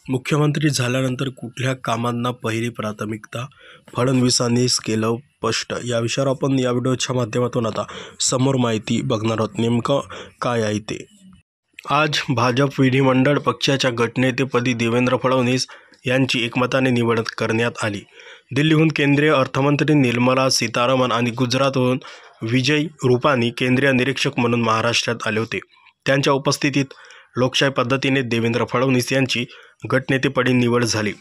मुख्यमंत्री झाल्यानंतर कुठल्या कामांना पहिली प्राथमिकता? फडणवीसांनीच केलं स्पष्ट. या विषयावर आपण या व्हिडिओच्या माध्यमातून आता समोर माहिती बघणार आहोत. नेमकं काय आहे ते. आज भाजप विधिमंडळ पक्षाच्या गटनेतेपदी देवेंद्र फडणवीस यांची एकमताने निवड करण्यात आली. दिल्लीहून केंद्रीय अर्थमंत्री निर्मला सीतारामन आणि गुजरातहून विजय रूपानी केंद्रीय निरीक्षक म्हणून महाराष्ट्रात आले होते. त्यांच्या उपस्थितीत लोकशाही पद्धतीने देवेंद्र फडणवीस यांची गटनेतेपदी निवड झाली.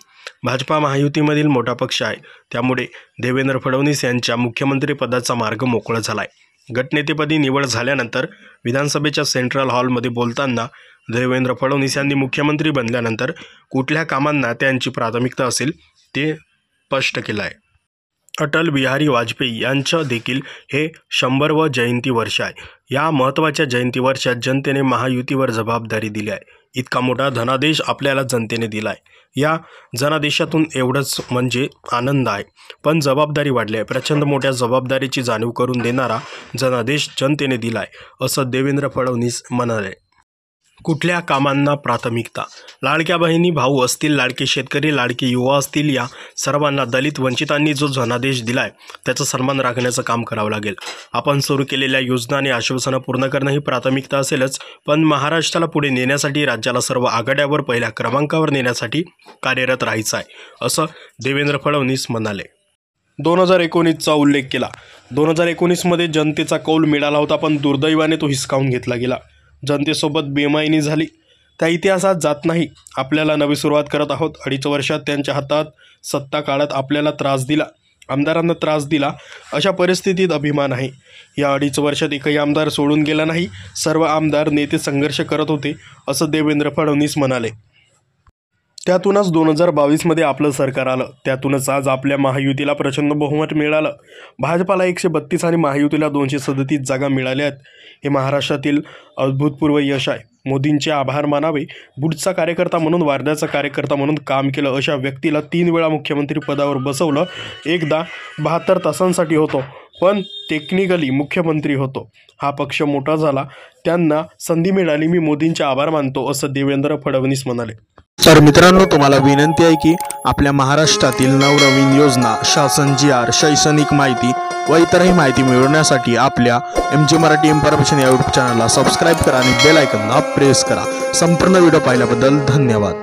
भाजपा महायुतीमधील मोठा पक्ष आहे, त्यामुळे देवेंद्र फडणवीस यांच्या मुख्यमंत्रीपदाचा मार्ग मोकळा झाला आहे. गटनेतेपदी निवड झाल्यानंतर विधानसभेच्या सेंट्रल हॉलमध्ये बोलताना देवेंद्र फडणवीस यांनी मुख्यमंत्री बनल्यानंतर कुठल्या कामांना त्यांची प्राथमिकता असेल ते स्पष्ट केलं आहे. अटल बिहारी वाजपेयी यांचं देखील हे 100वे जयंती वर्ष आहे. या महत्त्वाच्या जयंती वर्षात जनतेने महायुतीवर जबाबदारी दिली आहे. इतका मोठा धनादेश आपल्याला जनतेने दिला आहे. या जनादेशातून एवढंच म्हणजे आनंद आहे, पण जबाबदारी वाढली आहे. प्रचंड मोठ्या जबाबदारीची जाणीव करून देणारा जनादेश जनतेने दिला आहे, असं देवेंद्र फडणवीस म्हणाले. कुठल्या कामांना प्राथमिकता? लाडक्या बहिणी भाऊ असतील, लाडके शेतकरी, लाडके युवा असतील, या सर्वांना दलित वंचितांनी जो जनादेश दिला आहे त्याचा सन्मान राखण्याचं काम करावं लागेल. आपण सुरू केलेल्या योजना आणि आश्वासनं पूर्ण करणं ही प्राथमिकता असेलच, पण महाराष्ट्राला पुढे नेण्यासाठी, राज्याला सर्व आघाड्यावर पहिल्या क्रमांकावर नेण्यासाठी कार्यरत राहायचं आहे, असं देवेंद्र फडणवीस म्हणाले. 2019चा उल्लेख केला. 2019मध्ये जनतेचा कौल मिळाला होता, पण दुर्दैवाने तो हिसकावून घेतला गेला. जनतेसोबत बेईमानी झाली. त्या इतिहासात जात नाही. आपल्याला नवी सुरुवात करत आहोत. 2.5 वर्षात त्यांच्या हातात सत्ता काळात आपल्याला त्रास दिला, आमदारांना त्रास दिला. अशा परिस्थितीत अभिमान आहे. या 2.5 वर्षात एकही आमदार सोडून गेला नाही. सर्व आमदार नेते संघर्ष करत होते, असं देवेंद्र फडणवीस म्हणाले. त्यातूनच 2022मध्ये आपलं सरकार आलं. त्यातूनच आज आपल्या महायुतीला प्रचंड बहुमत मिळालं. भाजपाला 132 आणि महायुतीला 237 जागा मिळाल्या आहेत. हे महाराष्ट्रातील अभूतपूर्व यश आहे. मोदींचे आभार मानावे. बुडचा कार्यकर्ता म्हणून, वार्ध्याचा कार्यकर्ता म्हणून काम केलं अशा व्यक्तीला 3 वेळा मुख्यमंत्री पदावर बसवलं. एकदा 72 तासांसाठी होतो, पण टेक्निकली मुख्यमंत्री होतो. हा पक्ष मोठा झाला, त्यांना संधी मिळाली. मी मोदींचे आभार मानतो, असं देवेंद्र फडणवीस म्हणाले. तर मित्रांनो, तुम्हाला विनंती आहे की आपल्या महाराष्ट्रातील नवनवीन योजना, शासन जी.आर, शैक्षणिक माहिती व इतरही माहिती मिळवण्यासाठी आपल्या MG मराठी इन्फॉर्मेशन या यूट्यूब चॅनलला सबस्क्राईब करा आणि बेल आयकॉनला प्रेस करा. संपूर्ण व्हिडिओ पाहिल्याबद्दल धन्यवाद.